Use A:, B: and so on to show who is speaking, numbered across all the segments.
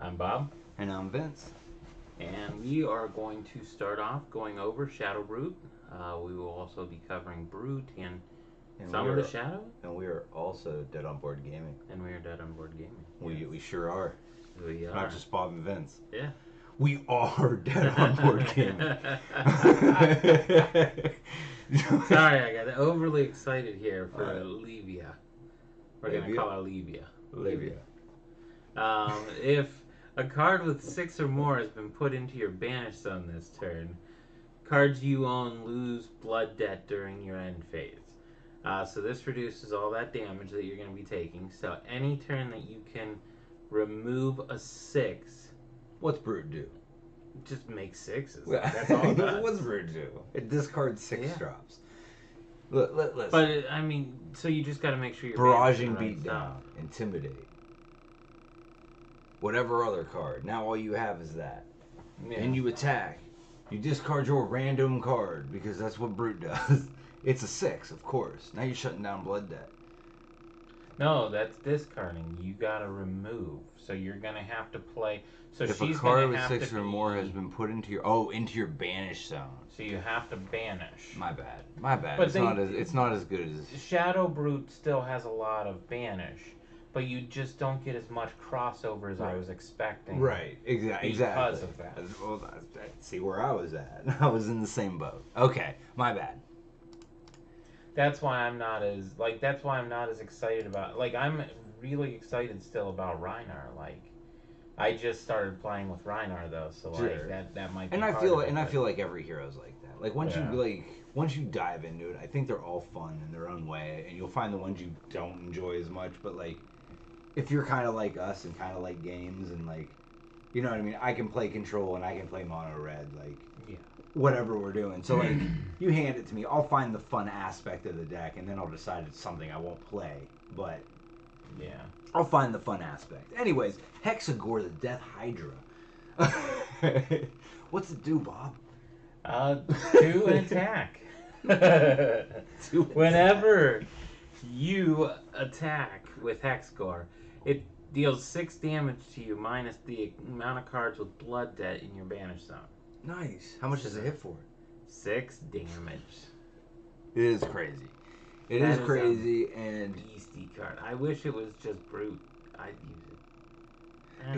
A: I'm Bob.
B: And I'm Vince.
A: And we are going to start off going over Shadow Brute. We will also be covering Brute and some of the Shadow.
B: And we are also Dead on Board Gaming.
A: And we are Dead on Board Gaming.
B: We sure are.
A: We are.
B: Not just Bob and Vince.
A: Yeah.
B: We are Dead on Board Gaming.
A: Sorry, I got overly excited here for Levia. We're going to call her Levia.
B: Levia.
A: If a card with 6 or more has been put into your banish zone this turn, cards you own lose blood debt during your end phase. So this reduces all that damage that you're going to be taking. So any turn that you can remove a 6...
B: What's Brute do?
A: Just make 6s. That's all it does.
B: What's Brute do? It discards 6 drops. Listen.
A: But, I mean, so you just got to make sure you're
B: barraging beat down, intimidate. Whatever other card. Now all you have is that. Yeah. And you attack. You discard your random card, because that's what Brute does. It's a 6, of course. Now you're shutting down blood debt.
A: No, that's discarding. You gotta remove. So you're gonna have to play. So
B: if
A: she's
B: a card
A: gonna
B: with
A: have
B: 6
A: to
B: or more has been put into your banish zone.
A: So you have to banish.
B: My bad.
A: But
B: it's not as good as
A: Shadow Brute still has a lot of banish, but you just don't get as much crossover as I was expecting.
B: Right. Exactly.
A: Because of that.
B: Well, see where I was at. I was in the same boat. Okay, my bad.
A: That's why I'm not as excited about. Like, I'm really excited still about Reinar. Like, I just started playing with Reinar though, so like that might be.
B: And I feel like every hero's like that. Like once you dive into it, I think they're all fun in their own way, and you'll find the ones you don't enjoy as much. But like, if you're kind of like us and kind of like games and like, you know what I mean, I can play control and I can play mono red, like.
A: Yeah.
B: Whatever we're doing. So, like, you hand it to me, I'll find the fun aspect of the deck, and then I'll decide it's something I won't play. But,
A: yeah.
B: I'll find the fun aspect. Anyways, Hexagore the Death Hydra. What's it do, Bob?
A: Do an attack. Whenever you attack with Hexagore, it deals 6 damage to you minus the amount of cards with blood debt in your banish zone.
B: Nice. How much does it hit for?
A: 6 damage.
B: It is crazy. It is crazy and
A: beastie card. I wish it was just Brute. I'd use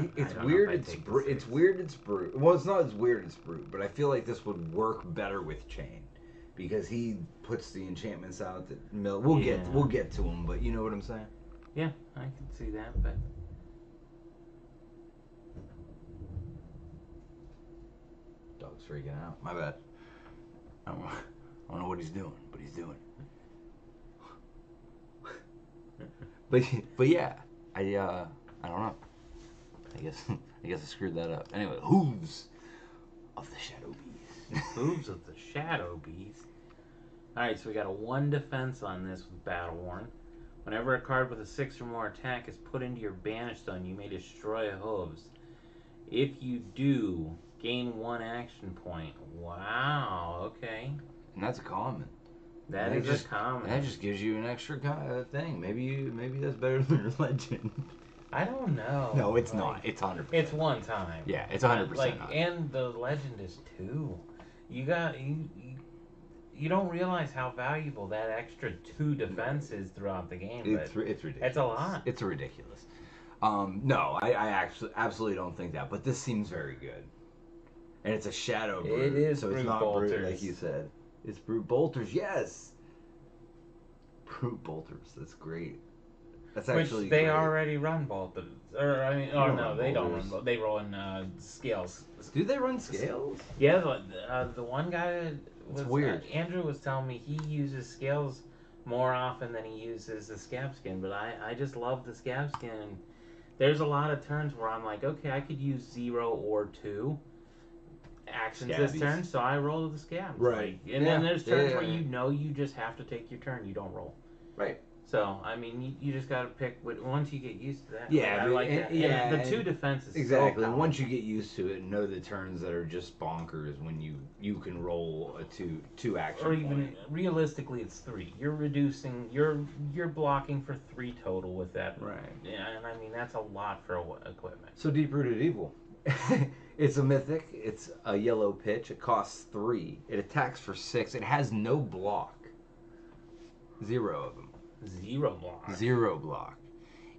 A: it.
B: It's weird. It's weird. It's Brute. Well, it's not as weird as Brute, but I feel like this would work better with Chain because he puts the enchantments out that mill. We'll get to him, but you know what I'm saying?
A: Yeah, I can see that, but.
B: Dog's freaking out. My bad. I don't know what he's doing, but he's doing it. but yeah, I don't know. I guess I screwed that up. Anyway, Hooves of the Shadow Beast.
A: Hooves of the Shadow Beast. Alright, so we got a 1 defense on this with Battle Worn. Whenever a card with a 6 or more attack is put into your banish zone, you may destroy a Hooves. If you do, gain 1 action point. Wow, okay.
B: And that's a common.
A: That is a common.
B: That just gives you an extra thing. Maybe that's better than your legend.
A: I don't know.
B: No, it's not. It's 100%.
A: It's 1 time.
B: Yeah, it's 100%.
A: Like, and the legend is 2. You don't realize how valuable that extra 2 defense is throughout the game.
B: It's ridiculous.
A: It's a lot.
B: It's ridiculous. No, I absolutely don't think that. But this seems very good. And it's a Shadow Brute.
A: It is
B: so
A: Brute
B: it's not
A: Bolters.
B: Brute like you said. It's Brute Bolters, yes. Brute Bolters, that's great. That's actually
A: Which they
B: great.
A: already run Bolters. Or, I mean, they don't run Bolters. They run Scales.
B: Do they run Scales?
A: Yeah, the one guy was...
B: It's weird.
A: Andrew was telling me he uses Scales more often than he uses the Scab Skin, but I just love the Scab Skin. There's a lot of turns where I'm like, okay, I could use 0 or 2 actions this turn, so I roll the Scabs.
B: Right.
A: Like, and then there's turns where you just have to take your turn. You don't roll.
B: Right.
A: So, I mean, you just got to pick. Once you get used to that,
B: Yeah,
A: I like that.
B: yeah,
A: And the two defense is
B: exactly.
A: so
B: Once you
A: powerful.
B: get used to it, and know the turns that are just bonkers when you can roll a two action
A: Or even
B: point.
A: realistically, it's three. You're reducing. You're blocking for three total with that.
B: Right.
A: Yeah, and I mean that's a lot for equipment.
B: So Deep Rooted Evil. It's a mythic. It's a yellow pitch. It costs 3. It attacks for 6. It has no block. 0 of them.
A: Zero block.
B: 0 block.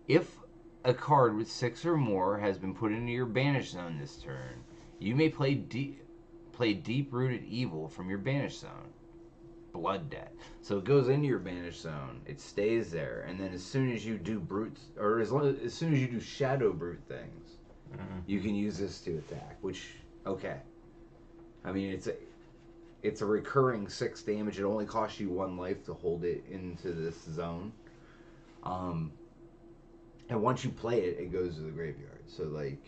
B: If a card with 6 or more has been put into your banish zone this turn, you may play Deep Rooted Evil from your banish zone. Blood Debt. So it goes into your banish zone. It stays there, and then as soon as you do brutes, or as soon as you do shadow brute things, you can use this to attack. Which, okay, I mean it's a recurring 6 damage. It only costs you 1 life to hold it into this zone. And once you play it, it goes to the graveyard. So like,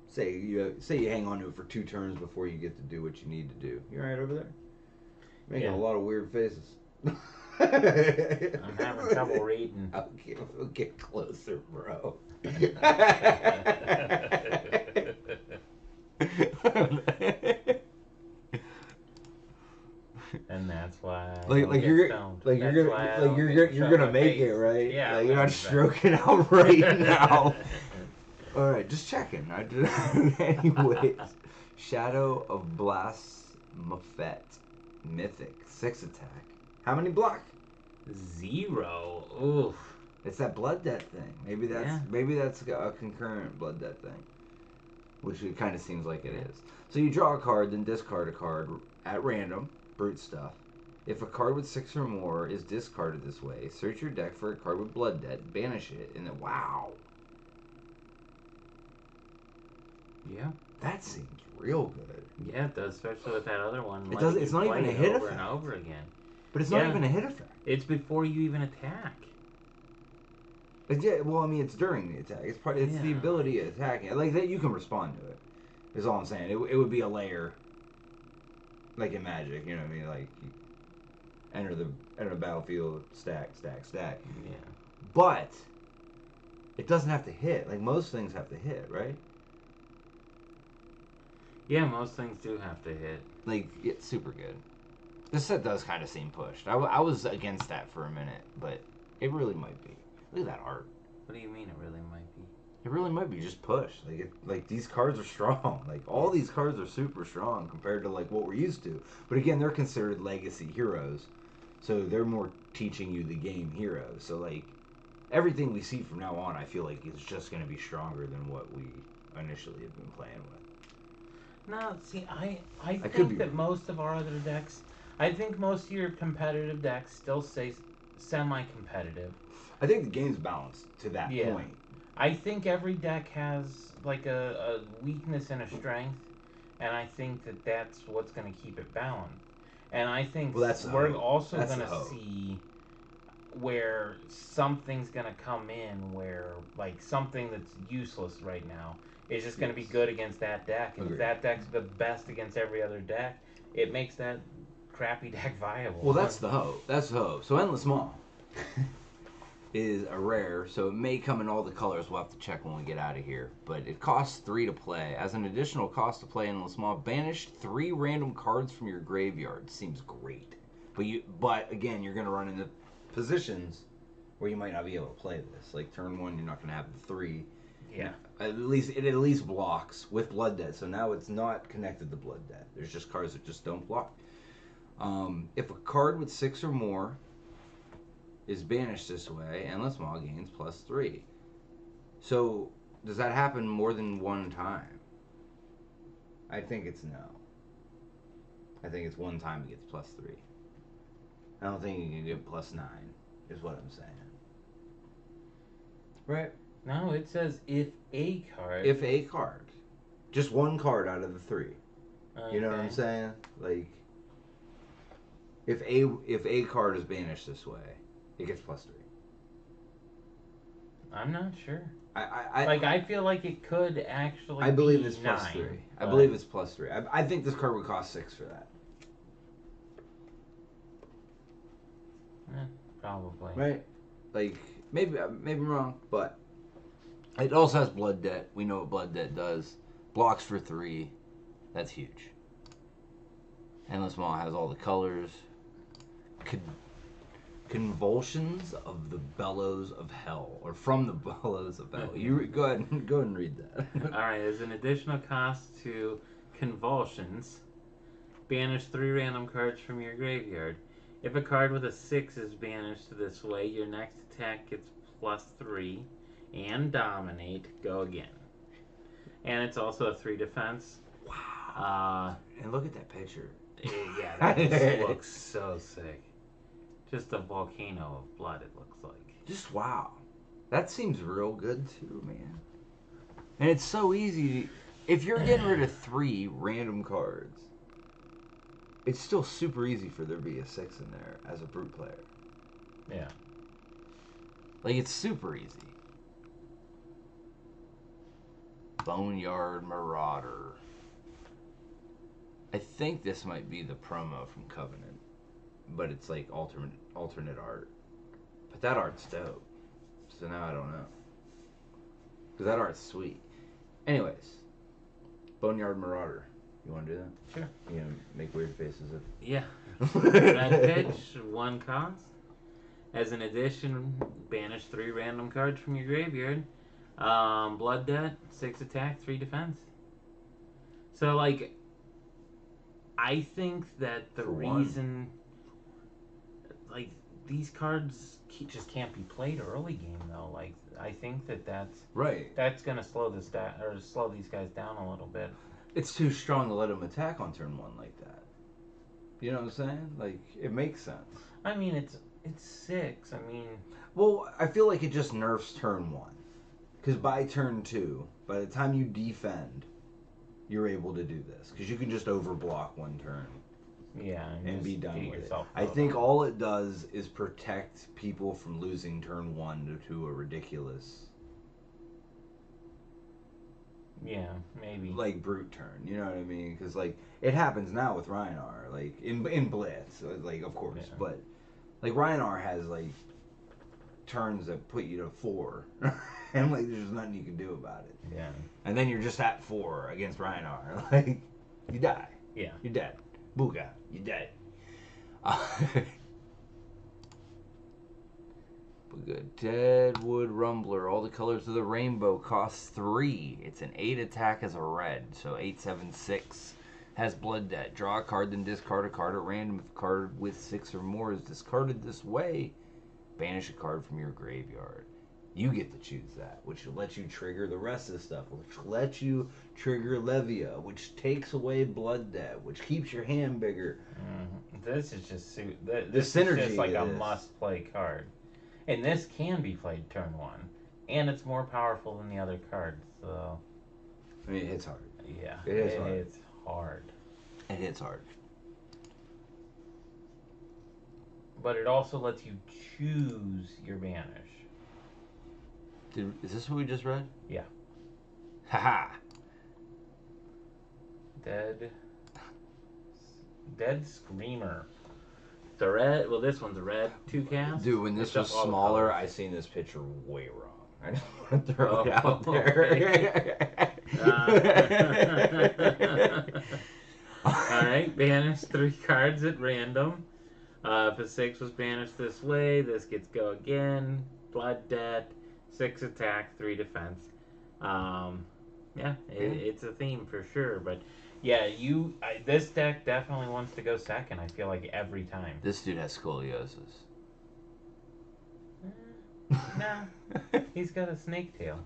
B: say you hang on to it for 2 turns before you get to do what you need to do. You all right over there? Making a lot of weird faces.
A: I'm having trouble reading.
B: Okay, we'll get closer, bro.
A: And that's why
B: you're gonna make it, right?
A: Yeah,
B: like, you're not stroking out right now. All right, just checking. Anyways, Shadow of Blasmophet, mythic, 6 attack. How many block?
A: 0. Oof.
B: It's that blood debt thing. Maybe that's a concurrent blood debt thing, which it kind of seems like it is. So you draw a card, then discard a card at random. Brute stuff. If a card with 6 or more is discarded this way, search your deck for a card with blood debt, banish it, and then wow.
A: Yeah.
B: That seems real good.
A: Yeah, it does, especially with that other one.
B: It does. It's not even a hit
A: over
B: effect.
A: and over again.
B: But it's not even a hit effect.
A: It's before you even attack.
B: Yeah, well, I mean, it's during the attack. It's the ability of attacking. Like that, you can respond to it. Is all I'm saying. It would be a layer. Like in Magic, you know what I mean? Like, you enter the battlefield, stack.
A: Yeah.
B: But it doesn't have to hit. Like most things have to hit, right?
A: Yeah, most things do have to hit.
B: Like, it's super good. This set does kind of seem pushed. I was against that for a minute, but it really might be. Look at that art.
A: What do you mean it really might be?
B: It really might be just push. Like these cards are strong. Like all these cards are super strong compared to like what we're used to. But again, they're considered legacy heroes, so they're more teaching you the game heroes. So like everything we see from now on, I feel like is just going to be stronger than what we initially have been playing with.
A: No, see, I think that most of our other decks, I think most of your competitive decks still stay semi-competitive.
B: I think the game's balanced to that point.
A: I think every deck has like a weakness and a strength, and I think that that's what's going to keep it balanced. And I think we're also going to see where something's going to come in where like something that's useless right now is just going to be good against that deck. And if that deck's the best against every other deck, it makes that crappy deck viable.
B: Well, that's the hope. So Endless Maw is a rare, so it may come in all the colors. We'll have to check when we get out of here. But it costs 3 to play. As an additional cost to play Endless Maw, banish 3 random cards from your graveyard. Seems great. But again, you're going to run into positions where you might not be able to play this. Like turn 1, you're not going to have the 3.
A: Yeah.
B: It at least blocks with Blood Debt. So now it's not connected to Blood Debt. There's just cards that just don't block. If a card with 6 or more is banished this way, Endless Maw gains +3. So, does that happen more than one time? I think it's no. I think it's one time it gets +3. I don't think you can get +9, is what I'm saying. Right?
A: No, it says if a card.
B: If a card. Just one card out of the 3. Okay. You know what I'm saying? Like, if a card is banished this way, it gets +3.
A: I'm not sure.
B: I
A: feel like it could actually.
B: I believe it's
A: +9.
B: +3. I believe it's +3. I think this card would cost 6 for that.
A: Probably.
B: right? Like, maybe I'm wrong, but it also has Blood Debt. We know what Blood Debt does. Blocks for 3. That's huge. Endless Maw has all the colors. Convulsions of the Bellows of Hell, or from the Bellows of Hell. You go ahead and read that.
A: All right. As an additional cost to Convulsions, banish 3 random cards from your graveyard. If a card with a 6 is banished this way, your next attack gets +3, and Dominate. Go again. And it's also a 3 defense.
B: Wow. And look at that picture.
A: Yeah, that just looks so sick. Just a volcano of blood, it looks like.
B: Just wow. That seems real good too, man. And it's so easy. If you're getting rid of 3 random cards, it's still super easy for there to be a 6 in there as a brute player.
A: Yeah.
B: Like, it's super easy. Boneyard Marauder. I think this might be the promo from Covenant, but it's like alternate art. But that art's dope. So now I don't know. Because that art's sweet. Anyways, Boneyard Marauder. You want to do that?
A: Sure.
B: You gonna make weird faces at...
A: Yeah. Red pitch, 1 cost. As an addition, banish 3 random cards from your graveyard. Blood Debt, 6 attack, 3 defense. So, like, I think that the reason, like, these cards just can't be played early game though. Like, I think that's
B: right.
A: That's gonna slow these guys down a little bit.
B: It's too strong to let them attack on turn 1 like that. You know what I'm saying? Like, it makes sense.
A: I mean, it's 6. I mean,
B: well, I feel like it just nerfs turn 1, because by turn 2, by the time you defend, you're able to do this because you can just overblock 1 turn.
A: Yeah,
B: and be done with it. I think all it does is protect people from losing turn 1 to a ridiculous.
A: Yeah, maybe.
B: Like brute turn, you know what I mean? Because like it happens now with Rhinar, like in Blitz, like of course, yeah. But like Rhinar has like turns that put you to 4, and like there's nothing you can do about it.
A: Yeah.
B: And then you're just at 4 against Rhinar, like you die.
A: Yeah.
B: You're dead. Booga, you're dead. Good. Deadwood Rumbler. All the colors of the rainbow costs 3. It's an 8 attack as a red, so 8/7/6. Has Blood Debt. Draw a card, then discard a card at random. If a card with 6 or more is discarded this way, banish a card from your graveyard. You get to choose that, which lets you trigger the rest of the stuff, which lets you trigger Levia, which takes away Blood Debt, which keeps your hand bigger.
A: Mm-hmm. This is just this synergy is just like a must-play card. And this can be played turn 1. And it's more powerful than the other cards, so...
B: I mean, it hits hard.
A: Yeah.
B: It hits hard.
A: It's hard.
B: It hits hard.
A: But it also lets you choose your banish.
B: Is this what we just read?
A: Yeah.
B: Haha.
A: Dead Screamer. The red. Well, this one's a red 2 cast.
B: Dude, when this was smaller, I seen this picture way wrong. I just want to throw it out there.
A: Alright, banish 3 cards at random. If a 6 was banished this way, this gets go again. Blood Debt, 6 attack, 3 defense. It's a theme for sure, but yeah, this deck definitely wants to go second, I feel like, every time.
B: This dude has scoliosis.
A: No, he's got a snake tail.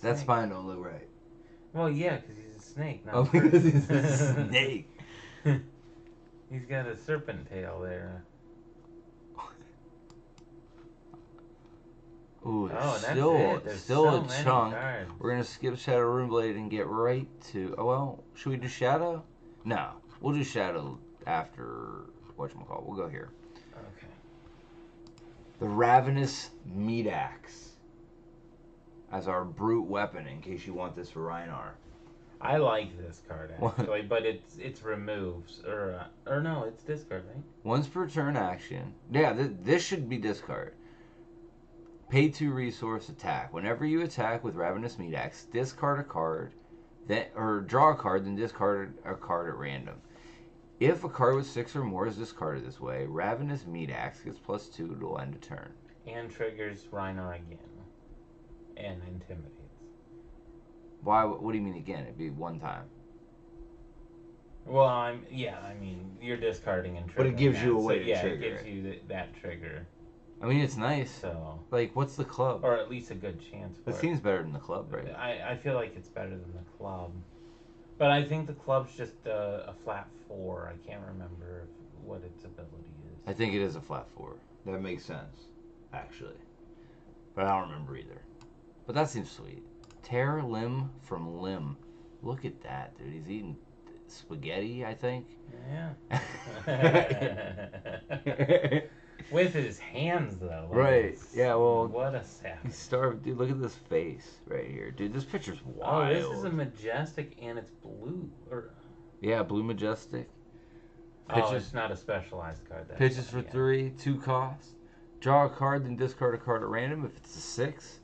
B: That spine don't look right.
A: Well, yeah, because he's a snake.
B: Oh, because he's a snake.
A: He's got a serpent tail there.
B: Ooh,
A: there's
B: still
A: so
B: a
A: many
B: chunk.
A: cards.
B: We're gonna skip Shadow Runeblade and get right to. Oh well, should we do Shadow? No, we'll do Shadow after whatchamacallit. We'll go here.
A: Okay.
B: The Ravenous Meat Axe as our brute weapon, in case you want this for Rhinar.
A: I like this card
B: What?
A: actually, but it's removes or no, it's discard, right?
B: Once per turn action. Yeah, this should be discard. Pay 2 resource attack. Whenever you attack with Ravenous Meat Axe, discard a card, or draw a card, then discard a card at random. If a card with 6 or more is discarded this way, Ravenous Meat Axe gets +2 to end a turn.
A: And triggers Rhino again. And intimidates.
B: Why? What do you mean again? It'd be one time.
A: Well, I mean, you're discarding and triggering.
B: But it gives you a way
A: so,
B: to trigger
A: it gives you that trigger.
B: I mean, it's nice.
A: So,
B: like, what's the club?
A: or at least a good chance for
B: it. Seems better than the club, right?
A: I feel like it's better than the club. But I think the club's just a flat 4. I can't remember what its ability is.
B: I think it is a flat 4. That makes sense, actually. But I don't remember either. But that seems sweet. Tear limb from limb. Look at that, dude. He's eating spaghetti, I think.
A: Yeah. With his hands, though.
B: Right. Yeah, well.
A: What a savage.
B: He's starved. Dude, look at this face right here. Dude, this picture's wild.
A: Oh, this is a majestic and it's blue.
B: Yeah, blue majestic.
A: Pitches, it's not a specialized card.
B: Pitches for 3, 2 cost. Draw a card, then discard a card at random if it's a 6.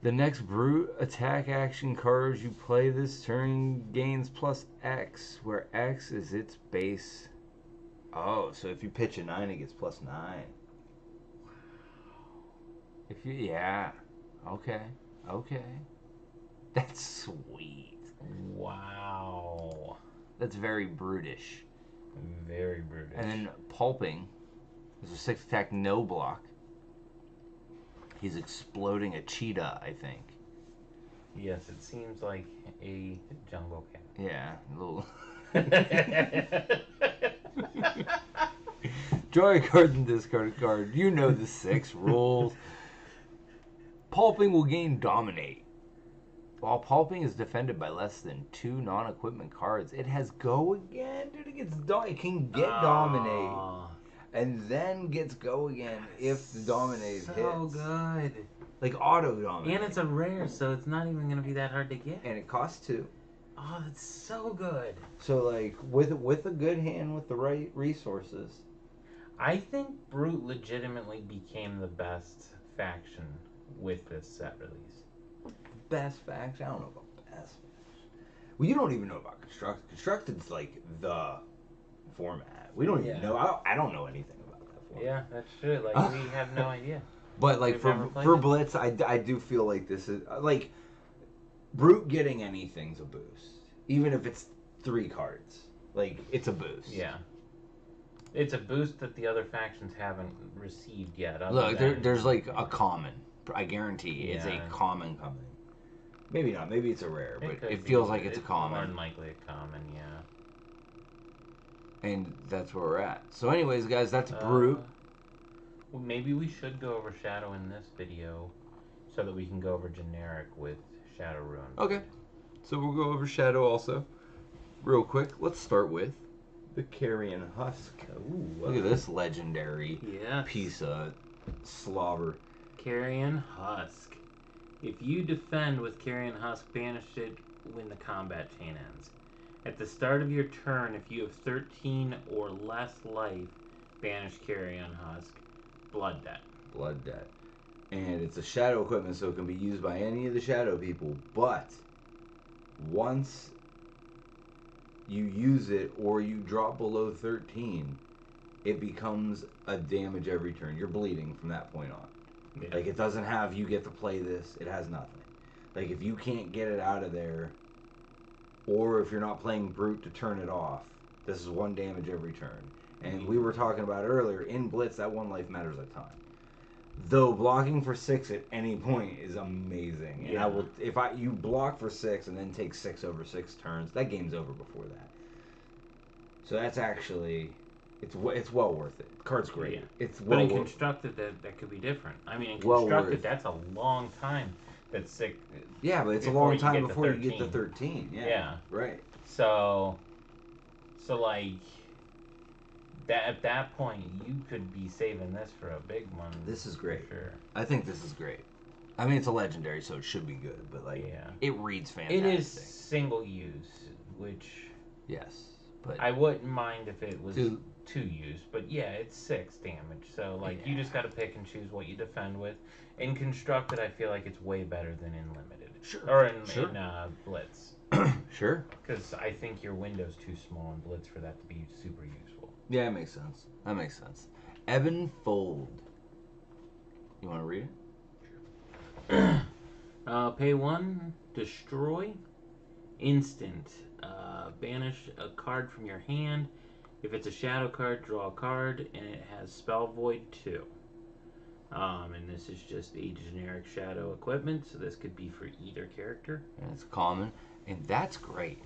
B: The next brute attack action card you play this turn gains +X, where X is its base. Oh, so if you pitch a 9, it gets +9. Wow. Yeah. Okay. That's sweet.
A: Wow.
B: That's very brutish.
A: Very brutish.
B: And then pulping. There's a 6 attack, no block. He's exploding a cheetah, I think.
A: Yes, it seems like a jungle cat.
B: Yeah, a little. Draw a card and discard a card. You know the 6 rules. Pulping will gain Dominate. While pulping is defended by less than 2 non-equipment cards, it has Go again. Dude, it can get Dominate. And then gets Go again if the Dominate hits.
A: So good.
B: Like auto Dominate.
A: And it's a rare, so it's not even going to be that hard to get.
B: And it costs 2.
A: Oh, that's so good.
B: So, like, with a good hand with the right resources.
A: I think Brute legitimately became the best faction with this set release.
B: Best faction? I don't know about best faction. Well, you don't even know about Constructed. Constructed's like the format. We don't even know. I don't know anything about that format.
A: Yeah, that's true. Like, we have no idea.
B: But, like, for Blitz, I do feel like this is, like, Brute getting anything's a boost. Even if it's 3 cards. Like, it's a boost.
A: Yeah. It's a boost that the other factions haven't received yet.
B: Look, there's like a common. I guarantee it's a common coming. Maybe not. Maybe it's a rare, but it feels like it's a common.
A: More than likely a common, yeah.
B: And that's where we're at. So anyways, guys, that's Brute.
A: Well, maybe we should go over Shadow in this video so that we can go over generic with Shadow Ruin.
B: Okay. So we'll go over Shadow also. Real quick, let's start with the Carrion Husk. Ooh, look at this legendary piece of slobber.
A: Carrion Husk. If you defend with Carrion Husk, banish it when the combat chain ends. At the start of your turn, if you have 13 or less life, banish Carrion Husk. Blood Debt.
B: Blood Debt. And it's a shadow equipment, so it can be used by any of the shadow people, but once you use it or you drop below 13, it becomes a damage every turn. You're bleeding from that point on. Yeah. Like, it doesn't have you get to play this. It has nothing. Like, if you can't get it out of there, or if you're not playing Brute to turn it off, this is 1 damage every turn. And we were talking about earlier, in Blitz, that 1 life matters a ton. Though blocking for 6 at any point is amazing. And I will, if you block for 6 and then take 6 over 6 turns, that game's over before that. So that's actually, it's well worth it. The card's great. Yeah. It's well
A: but in Constructed, that could be different. I mean, in Constructed, that's a long time. That's 6.
B: Yeah, but it's a long time before you get to 13.
A: Yeah.
B: Right.
A: So like, at that point, you could be saving this for a big one.
B: This is great.
A: Sure.
B: I think this is great. I mean, it's a legendary, so it should be good, but like,
A: Yeah.
B: it reads fantastic.
A: It is single use, which
B: Yes, but
A: I wouldn't mind if it was
B: Two-
A: two use, but yeah, it's 6 damage. So like you just got to pick and choose what you defend with. In constructed, I feel like it's way better than in limited
B: Sure.
A: or in,
B: Sure.
A: in Blitz,
B: sure.
A: because I think your window's too small in Blitz for that to be super useful.
B: Yeah, it makes sense. That makes sense. Ebon Fold. You want to read it?
A: Pay 1, destroy, instant. Banish a card from your hand. If it's a shadow card, draw a card, and it has Spell Void 2. And this is just a generic shadow equipment, so this could be for either character.
B: And it's common, and that's great.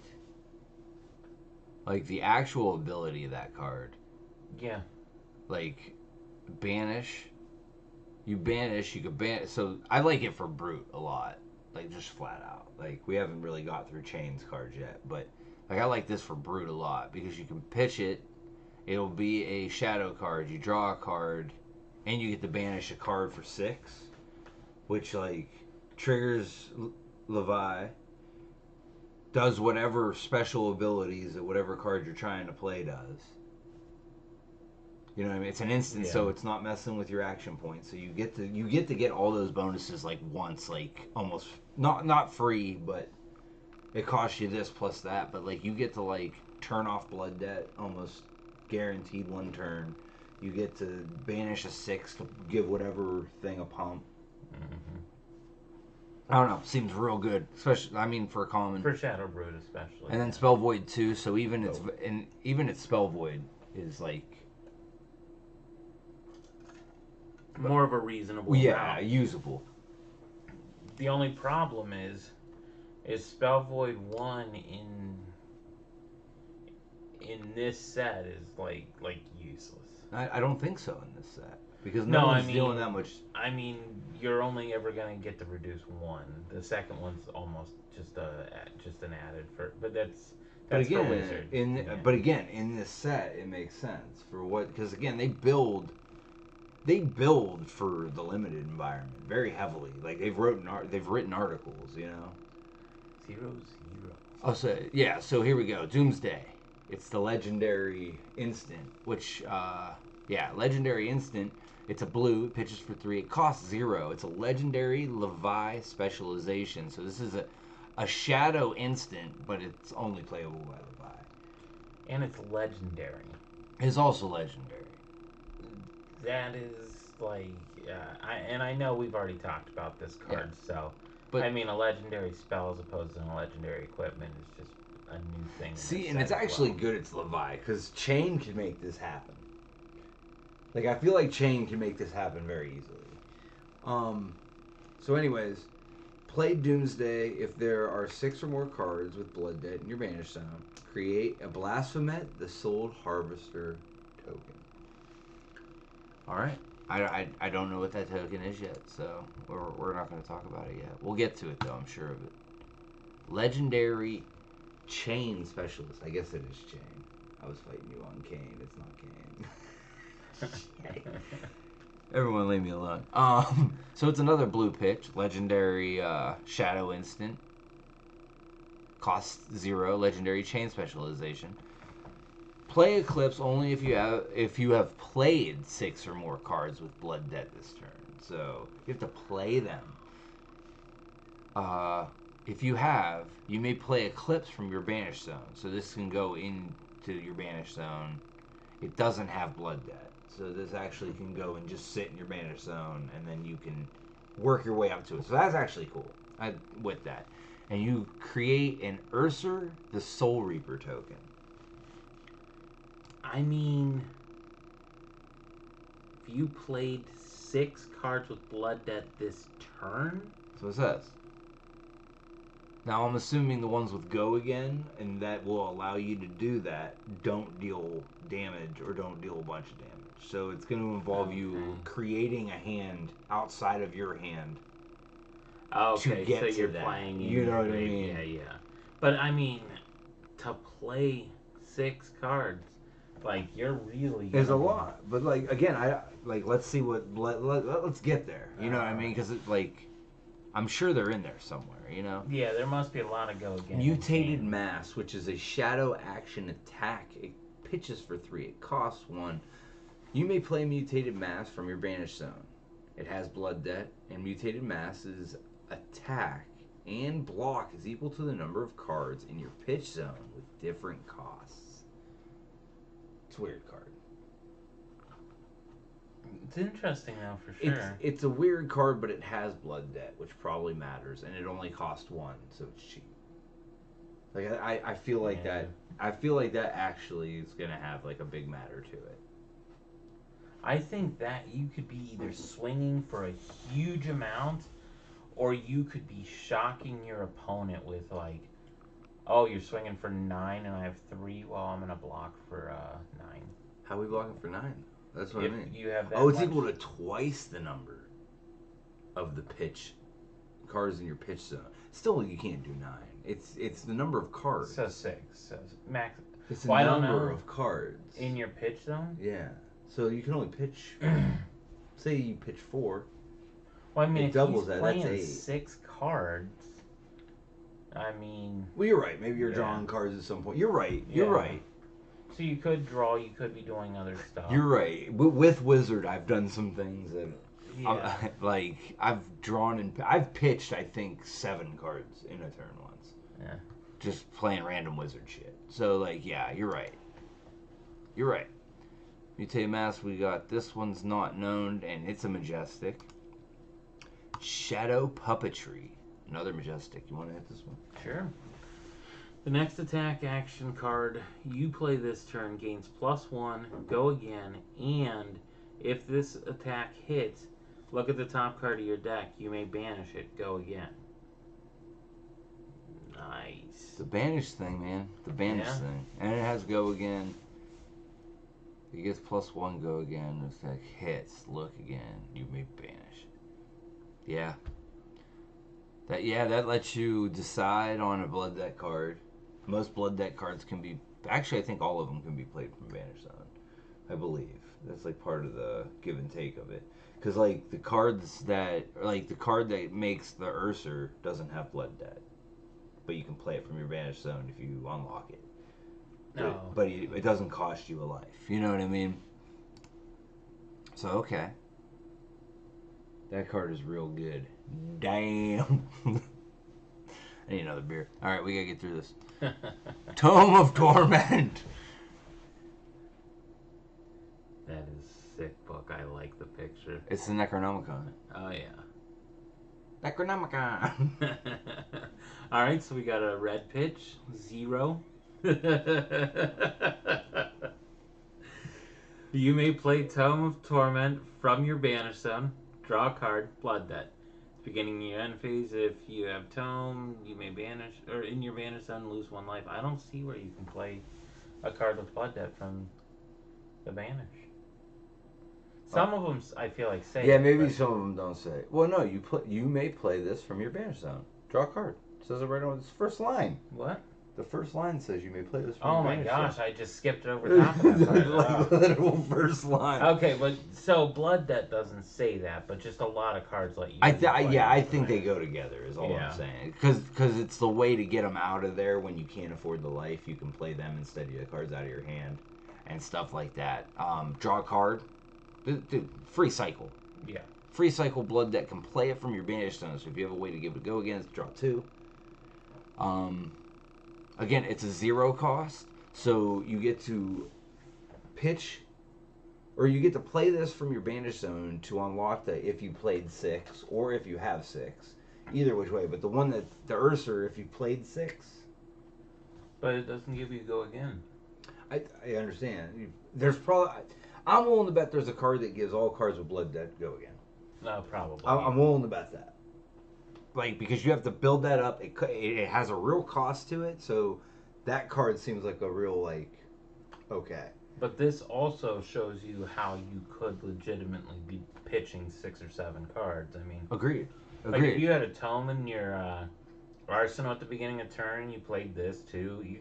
B: Like, the actual ability of that card.
A: Yeah.
B: Like, banish. You could banish. So, I like it for Brute a lot. Like, just flat out. Like, we haven't really got through Chains cards yet, but, like, I like this for Brute a lot, because you can pitch it. It'll be a shadow card. You draw a card, and you get to banish a card for 6, which, like, triggers Levi, does whatever special abilities that whatever card you're trying to play does. You know what I mean? It's an instant, so it's not messing with your action points. So you get to get all those bonuses like once, like almost not free, but it costs you this plus that. But like you get to like turn off Blood Debt almost guaranteed one turn. You get to banish a 6 to give whatever thing a pump.
A: Mm-hmm.
B: I don't know. Seems real good, especially I mean for a common.
A: For Shadow Brood especially.
B: And then Spell Void too. So even its Spell Void is like
A: more of a reasonable amount.
B: Usable.
A: The only problem is Spell Void 1 in this set is like useless.
B: I don't think so in this set because no one's dealing that much.
A: I mean, you're only ever gonna get to reduce 1. The second one's almost just an added for, but that's
B: again,
A: for Wizard.
B: But again, in this set, it makes sense for what because again they build for the limited environment very heavily. Like they've written articles, you know.
A: 0/0.
B: Oh, so yeah. So here we go. Doomsday. It's the legendary instant, which legendary instant. It's a blue. It pitches for 3. It costs 0. It's a legendary Levi specialization. So this is a shadow instant, but it's only playable by Levi.
A: And it's legendary.
B: It's also legendary.
A: That is like, I know we've already talked about this card, but I mean, a legendary spell as opposed to a legendary equipment is just a new thing.
B: See, and it's actually good it's Levi, because Chain can make this happen. Like, I feel like Chain can make this happen very easily. So anyways, play Doomsday if there are 6 or more cards with Blood Debt in your Banish Zone. Create a Blasphemet, the Souled Harvester token. Alright. I don't know what that token is yet, so we're not going to talk about it yet. We'll get to it, though, I'm sure of it. Legendary Chain Specialist. I guess it is Chain. I was fighting you on Kane. It's not Kane. Everyone leave me alone. So it's another blue pitch. Legendary Shadow Instant. Costs 0. Legendary Chain Specialization. Play Eclipse only if you have played 6 or more cards with Blood Debt this turn. So you have to play them. If you have, you may play Eclipse from your Banish Zone. So this can go into your Banish Zone. It doesn't have Blood Debt. So this actually can go and just sit in your Banish Zone, and then you can work your way up to it. So that's actually cool with that. And you create an Urser, the Soul Reaper token.
A: I mean, if you played 6 cards with Blood Debt this turn?
B: That's what it says. Now, I'm assuming the ones with Go again, and that will allow you to do that, don't deal damage or don't deal a bunch of damage. So it's going to involve you creating a hand outside of your hand.
A: Okay,
B: to get
A: so
B: to
A: you're
B: that.
A: playing.
B: You know what I mean?
A: Yeah. But I mean, to play 6 cards, like you're really.
B: There's a lot, but like again, let's see what let's get there. You know what I mean? Because it's like I'm sure they're in there somewhere, you know?
A: Yeah, there must be a lot of go again.
B: Mutated Mass, which is a shadow action attack. It pitches for 3. It costs 1. You may play Mutated Mass from your Banish Zone. It has Blood Debt, and Mutated Mass's attack and block is equal to the number of cards in your pitch zone with different costs. It's a weird card.
A: It's interesting though, for sure.
B: It's a weird card, but it has Blood Debt, which probably matters, and it only costs 1, so it's cheap. Like I feel like that. I feel like that actually is gonna have like a big matter to it.
A: I think that you could be either swinging for a huge amount, or you could be shocking your opponent with like, oh, you're swinging for 9 and I have 3. Well, I'm gonna block for 9.
B: How are we blocking for 9? That's what I mean.
A: You have that
B: it's
A: much...
B: equal to twice the number of the pitch cards in your pitch zone. Still, you can't do 9. It's the number of cards.
A: So 6. So max.
B: It's the number of cards
A: in your pitch zone.
B: Yeah. So you can only pitch. Say you pitch 4.
A: Well, I mean, if
B: doubles
A: he's
B: that.
A: playing
B: That's 8.
A: 6 cards. I mean.
B: Well, you're right. Maybe you're drawing cards at some point. You're right. You're right.
A: So you could draw. You could be doing other stuff.
B: You're right. With Wizard, I've done some things that, like I've drawn and I've pitched. I think 7 cards in a turn once.
A: Yeah.
B: Just playing random Wizard shit. So like, yeah, you're right. You're right. Mutate Mask. We got this one's not known, and it's a majestic. Shadow Puppetry. Another majestic. You want to hit this one?
A: Sure. The next attack action card you play this turn gains +1, go again, and if this attack hits, look at the top card of your deck. You may banish it, go again. Nice.
B: The banish thing, man. The banish thing. And it has go again. It gets +1, go again. This attack hits, look again. You may banish it. Yeah. That lets you decide on a Blood Debt card. Most Blood Debt cards can be... Actually, I think all of them can be played from Banish Zone. I believe. That's like part of the give and take of it. Because like the cards that... Like the card that makes the Urser doesn't have Blood Debt. But you can play it from your Banish Zone if you unlock it.
A: No.
B: But it doesn't cost you a life. You know what I mean? So, okay. That card is real good. Damn. I need another beer. Alright, we gotta get through this. Tome of Torment.
A: That is a sick book. I like the picture.
B: It's the Necronomicon.
A: Oh, yeah.
B: Necronomicon.
A: Alright, so we got a red pitch. 0. You may play Tome of Torment from your Banish Zone. Draw a card. Blood Debt. Beginning of your end phase, if you have Tome, you may banish, or in your Banish Zone, lose 1 life. I don't see where you can play a card with Blood Debt from the Banish. Some of them, I feel like, say.
B: Yeah, maybe some of them don't say. Well, no, you may play this from your Banish Zone. Draw a card. It says it right on this first line.
A: What?
B: The first line says you may play this from
A: Oh
B: your
A: my
B: Banish
A: gosh,
B: Zone.
A: I just skipped over top of that part.
B: Like the literal first line.
A: Okay, but so Blood Debt doesn't say that, but just a lot of cards let you.
B: I think they go together. Is all
A: Yeah.
B: I'm saying. Because it's the way to get them out of there when you can't afford the life. You can play them instead of the cards out of your hand, and stuff like that. Draw a card. Dude, free cycle.
A: Yeah.
B: Free cycle Blood Debt can play it from your Banish Zone. So if you have a way to give it a go again, it's draw 2. Again, it's a 0 cost, so you get to pitch, or you get to play this from your Banish Zone to unlock the if you played 6, or if you have 6. Either which way, but the one that, the Urser, if you played 6.
A: But it doesn't give you go again.
B: I understand. There's probably, I'm willing to bet there's a card that gives all cards with Blood Debt go again.
A: No, probably.
B: I'm willing to bet that. Like, because you have to build that up. It has a real cost to it, so that card seems like a real, like, okay.
A: But this also shows you how you could legitimately be pitching 6 or 7 cards. I mean,
B: Agreed.
A: like if you had a Tome in your arsenal at the beginning of turn, you played this too. You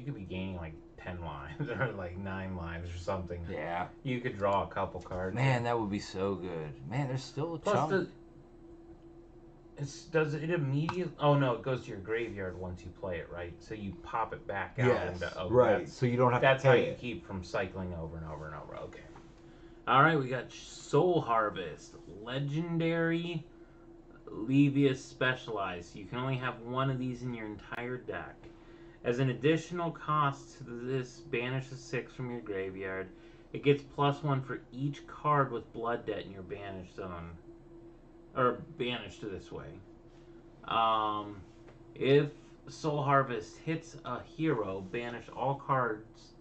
A: could be gaining like 10 lives or like 9 lives or something.
B: Yeah.
A: You could draw a couple cards.
B: Man, that would be so good. Man, there's still a
A: Plus
B: chunk.
A: Does it immediately? Oh no, it goes to your graveyard once you play it, right? So you pop it back out.
B: Yes, right. So you don't have to
A: That's how
B: pay
A: you
B: it.
A: keep from cycling over and over and over. Okay. All right, we got Soul Harvest, legendary, Levius specialized. You can only have one of these in your entire deck. As an additional cost to this, banish a 6 from your graveyard. It gets +1 for each card with Blood Debt in your banish zone, or banished this way. If Soul Harvest hits a hero, banish all cards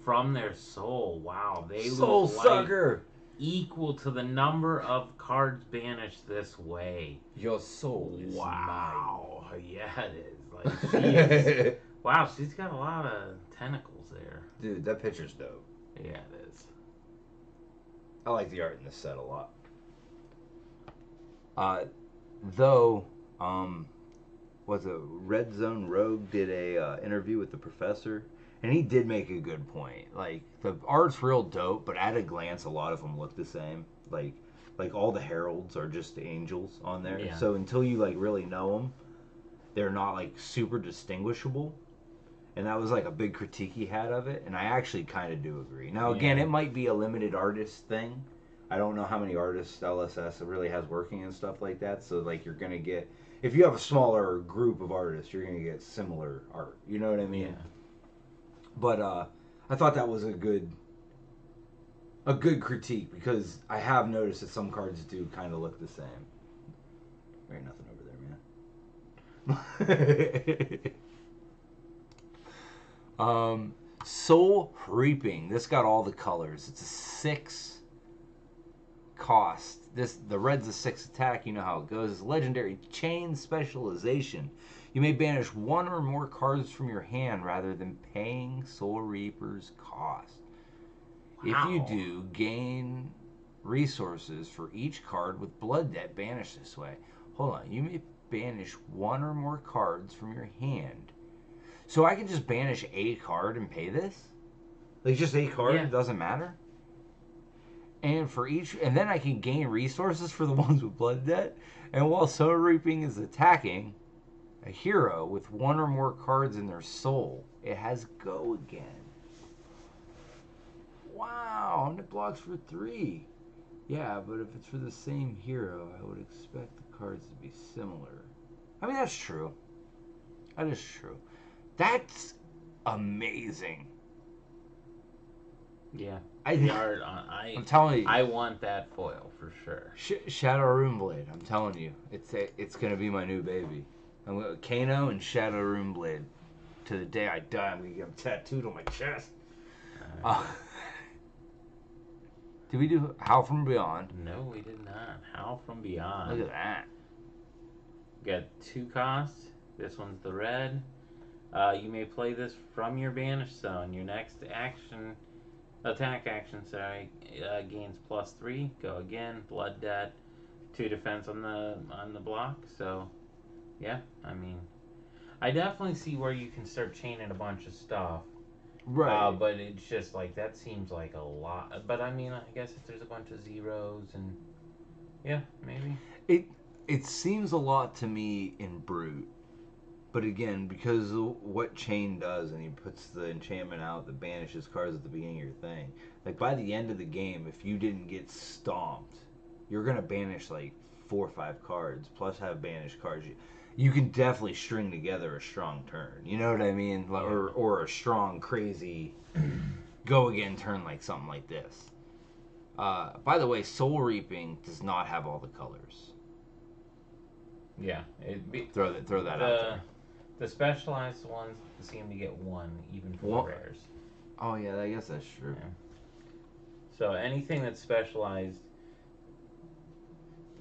A: from their soul. Wow, they
B: Soul
A: lose life
B: sucker.
A: equal to the number of cards banished this way.
B: Your soul is
A: wow. Yeah, it is. Like she is, wow, she's got a lot of tentacles there.
B: Dude, that picture's dope.
A: Yeah, it is.
B: I like the art in this set a lot. Though, was a Red Zone Rogue did a interview with the professor, and he did make a good point. Like, the art's real dope, but at a glance, a lot of them look the same. Like all the heralds are just angels on there.
A: Yeah.
B: So until you like really know them, they're not like super distinguishable. And that was like a big critique he had of it, and I actually kind of do agree. Now again, it might be a limited artist thing. I don't know how many artists LSS really has working and stuff like that. So like you're gonna get, if you have a smaller group of artists, you're gonna get similar art. You know what I mean?
A: Yeah.
B: But I thought that was a good critique, because I have noticed that some cards do kind of look the same. There ain't nothing over there, man. Soul Reaping. This got all the colors. It's a 6 cost. The red's a 6 attack. You know how it goes. It's legendary chain specialization. You may banish one or more cards from your hand rather than paying Soul Reaper's cost.
A: Wow.
B: If you do, gain resources for each card with Blood Debt banished this way. Hold on. You may banish one or more cards from your hand. So I can just banish a card and pay this? Like just a card?
A: Yeah.
B: It doesn't matter? And for each, and then I can gain resources for the ones with Blood Debt. And while Soul Reaping is attacking a hero with one or more cards in their soul, it has Go Again. Wow, and it blocks for 3. Yeah, but if it's for the same hero, I would expect the cards to be similar. I mean, that's true. That is true. That's amazing.
A: Yeah.
B: I'm telling you.
A: I want that foil for sure.
B: Shadow Runeblade. I'm telling you, it's gonna be my new baby. I'm gonna Kano and Shadow Runeblade. To the day I die, I'm gonna get them tattooed on my chest. Did we do Howl from Beyond?
A: No, we did not. Howl from Beyond.
B: Look at that.
A: We got 2 costs. This one's the red. You may play this from your banish zone. Your next attack action, gains +3. Go again. Blood Debt. 2 defense on the block. So, yeah, I mean, I definitely see where you can start chaining a bunch of stuff.
B: Right.
A: But it's just like, that seems like a lot. But I mean, I guess if there's a bunch of zeros and, yeah, maybe.
B: It seems a lot to me in Brute. But again, because of what Chain does, and he puts the enchantment out that banishes cards at the beginning of your thing, like by the end of the game, if you didn't get stomped, you're going to banish like 4 or 5 cards, plus have banished cards. You can definitely string together a strong turn. You know what I mean? Or a strong, crazy go again turn, like something like this. By the way, Soul Reaping does not have all the colors.
A: Yeah.
B: Throw that out there.
A: The specialized ones seem to get 1, even for rares.
B: Oh, yeah, I guess that's true.
A: Yeah. So anything that's specialized,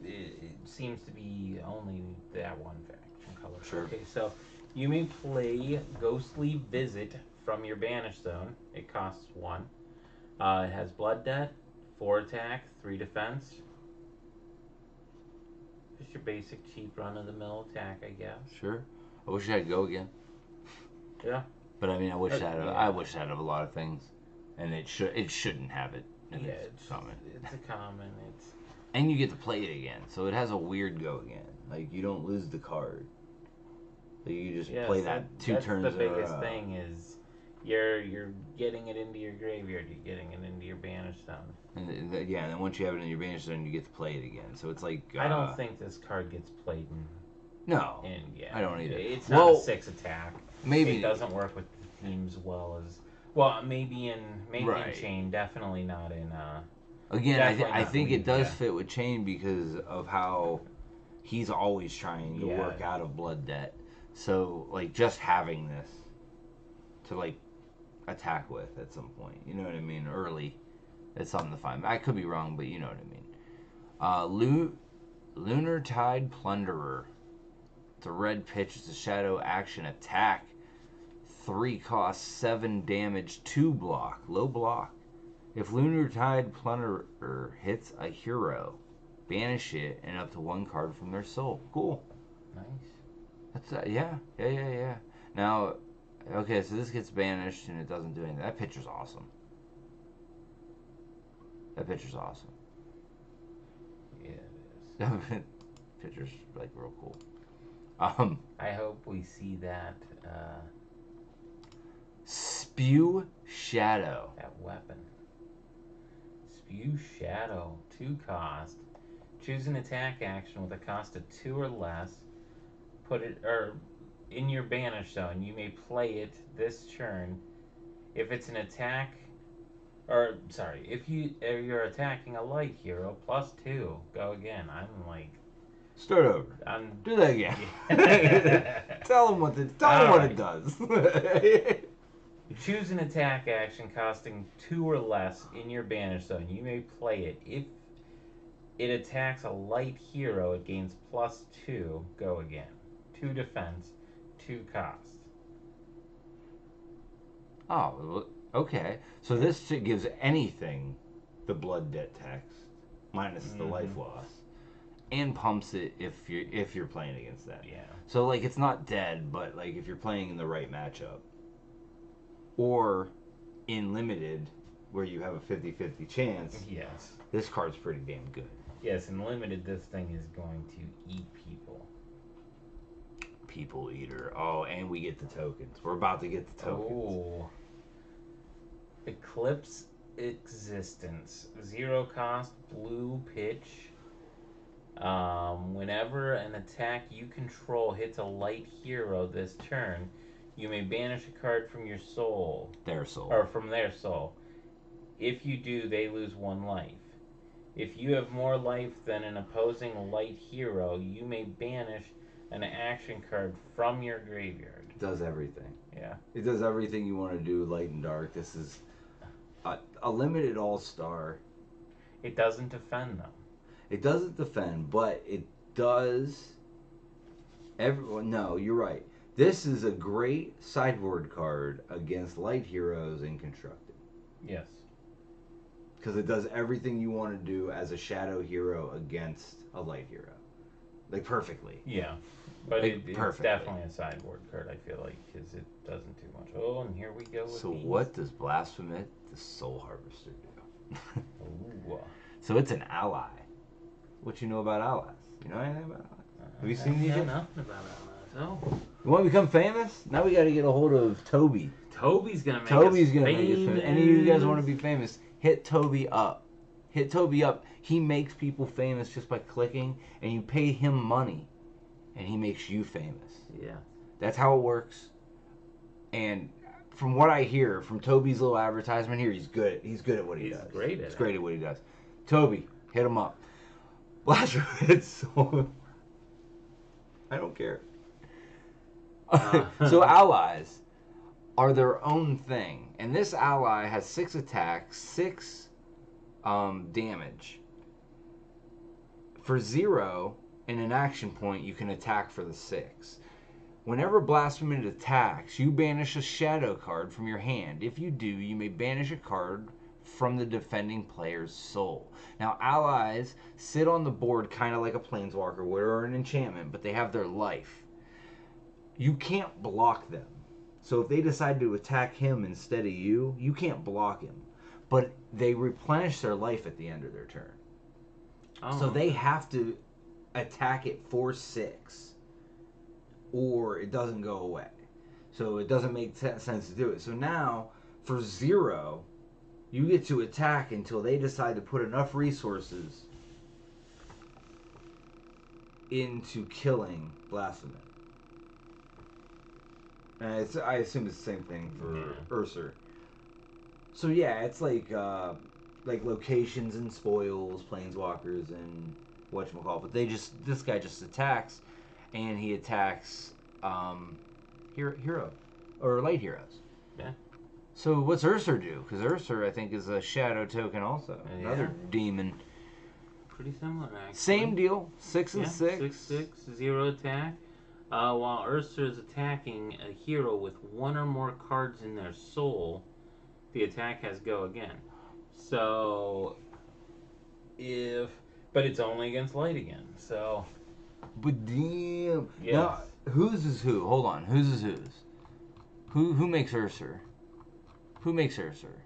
A: it seems to be only that one faction color.
B: Sure.
A: Okay, so you may play Ghostly Visit from your banish zone. It costs 1. It has Blood Debt, 4 attack, 3 defense. Just your basic cheap run-of-the-mill attack, I guess.
B: Sure. I wish it had Go Again.
A: Yeah.
B: But I mean, I wish that of a lot of things, and it shouldn't have it.
A: It's a common.
B: And you get to play it again, so it has a weird go again. Like, you don't lose the card. Like, you just play that two turns in a row.
A: The biggest thing is you're getting it into your graveyard, you're getting it into your banish zone.
B: And then once you have it in your banish zone, you get to play it again. So it's like...
A: I don't think this card gets played in...
B: No, I don't either.
A: It's not a 6 attack.
B: Maybe
A: it doesn't work with the themes well as... Well, maybe in Chain, definitely not in...
B: Again, I think it does fit with Chain because of how he's always trying to work out of Blood Debt. So, like, just having this to, like, attack with at some point, you know what I mean? Early, it's something to find. I could be wrong, but you know what I mean. Lunar Tide Plunderer. It's a red pitch. It's a shadow action attack. 3 cost, 7 damage, 2 block. Low block. If Lunar Tide Plunderer hits a hero, banish it and up to 1 card from their soul. Cool.
A: Nice.
B: That's yeah. Now, okay, so this gets banished and it doesn't do anything. That picture's awesome. Yeah, it is. Picture's like real cool.
A: I hope we see that.
B: Spew Shadow.
A: That weapon. Spew Shadow. 2 cost. Choose an attack action with a cost of 2 or less. Put it in your banish zone. You may play it this turn. If it's an attack, if you're attacking a light hero, +2. Go again. I'm like.
B: Start over. Do that again. Tell them what it does.
A: Choose an attack action costing 2 or less in your banish zone. You may play it. If it attacks a light hero, it gains +2. Go again. 2 defense, 2 cost.
B: Oh, okay. So this gives anything the Blood Debt text minus the life loss, and pumps it if you're playing against that.
A: Yeah.
B: So like it's not dead, but like if you're playing in the right matchup, or in limited where you have a 50-50 chance.
A: Yes.
B: This card's pretty damn good.
A: Yes, in limited, this thing is going to eat people.
B: People eater. Oh, and we get the tokens. We're about to get the tokens.
A: Oh. Eclipse Existence. 0 cost, blue pitch. Whenever an attack you control hits a light hero this turn, you may banish a card from your soul.
B: Their soul.
A: Or from their soul. If you do, they lose 1 life. If you have more life than an opposing light hero, you may banish an action card from your graveyard.
B: It does everything.
A: Yeah.
B: It does everything you want to do, light and dark. This is a limited all-star.
A: It doesn't defend them.
B: It doesn't defend, but it does... No, you're right. This is a great sideboard card against light heroes in Constructed.
A: Yes.
B: Because it does everything you want to do as a shadow hero against a light hero. Like, perfectly.
A: Yeah. But it's definitely a sideboard card, I feel like, because it doesn't do much. Oh, and here we go with
B: So
A: these.
B: what does Blasphemous the Soul Harvester do?
A: Ooh.
B: So it's an ally. What you know about allies? You know anything about allies? Have you seen these yet?
A: I know nothing about allies. Oh.
B: You want to become famous? Now we got to get a hold of Toby.
A: Toby's going to make
B: Toby's
A: us
B: gonna
A: famous.
B: make us famous. Any of you guys want to be famous, hit Toby up. Hit Toby up. He makes people famous just by clicking, and you pay him money, and he makes you famous.
A: Yeah.
B: That's how it works. And from what I hear from Toby's little advertisement here, he's good. He's good at what he does.
A: He's great at it.
B: He's great at what he does. Toby, hit him up. Blasphemous Soul. I don't care. So allies are their own thing, and this ally has 6 attacks, 6 damage. For 0 in an action point, you can attack for the 6. Whenever Blasphemous attacks, you banish a shadow card from your hand. If you do, you may banish a card from the defending player's soul. Now, allies sit on the board kind of like a planeswalker or an enchantment, but they have their life. You can't block them. So if they decide to attack him instead of you, you can't block him. But they replenish their life at the end of their turn.
A: Oh.
B: So they have to attack it for 6, or it doesn't go away. So it doesn't make sense to do it. So now, for 0, you get to attack until they decide to put enough resources into killing Blasphemous. And I assume it's the same thing for Ursur. So yeah, it's like locations and spoils, planeswalkers and whatchamacallit. But this guy just attacks, and he attacks hero or light heroes.
A: Yeah.
B: So what's Ursur do? Because Ursur, I think, is a shadow token also.
A: Yeah.
B: Another demon.
A: Pretty similar, actually.
B: Same deal. 6 and 6.
A: 6/6, 0 attack. While Ursur is attacking a hero with 1 or more cards in their soul, the attack has go again. So, but it's only against light again. So,
B: but damn.
A: Yes.
B: Now, whose is who? Hold on. Whose is whose? Who makes Ursur? Who makes Ursur?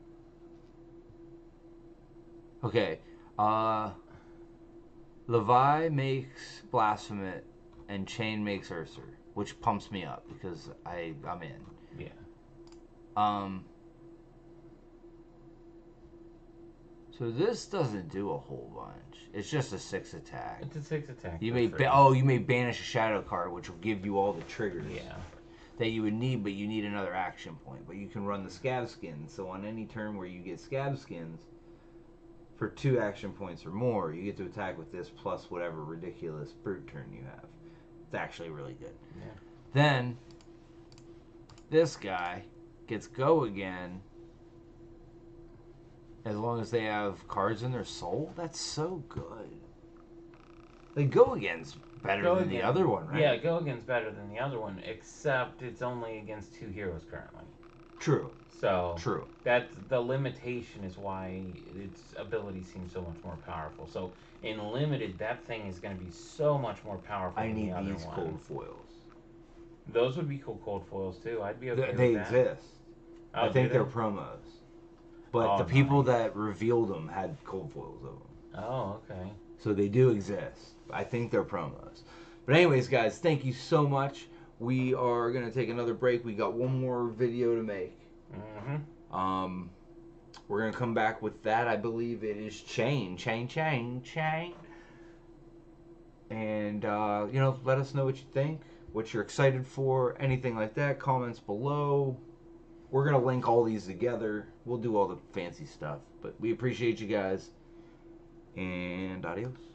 B: Okay. Levi makes Blasphemous, and Chain makes Ursur, which pumps me up because I'm in.
A: Yeah.
B: So this doesn't do a whole bunch. It's just a 6 attack.
A: It's a 6 attack.
B: You may you may banish a shadow card, which will give you all the triggers.
A: Yeah.
B: That you would need, but you need another action point. But you can run the Scab Skins. So on any turn where you get Scab Skins, for 2 action points or more, you get to attack with this plus whatever ridiculous brute turn you have. It's actually really good.
A: Yeah.
B: Then, this guy gets go again as long as they have cards in their soul. That's so good. Like, go again's better than the other one, right?
A: Yeah, go again's better than the other one, except it's only against 2 heroes currently.
B: True.
A: So
B: True.
A: That's the limitation is why its ability seems so much more powerful. So in limited, that thing is going to be so much more powerful.
B: I need
A: than the
B: these
A: other
B: cold
A: one.
B: foils.
A: Those would be cool cold foils too. I'd be okay
B: They
A: with that.
B: exist.
A: Oh,
B: I think
A: do
B: they're
A: they?
B: promos. But the people that revealed them had cold foils of them.
A: Oh, okay.
B: So they do exist. I think they're promos. But anyways, guys, thank you so much. We are going to take another break. We got one more video to make.
A: Mm-hmm.
B: We're going to come back with that. I believe it is Chain. And, let us know what you think, what you're excited for, anything like that. Comments below. We're going to link all these together. We'll do all the fancy stuff. But we appreciate you guys. And adios.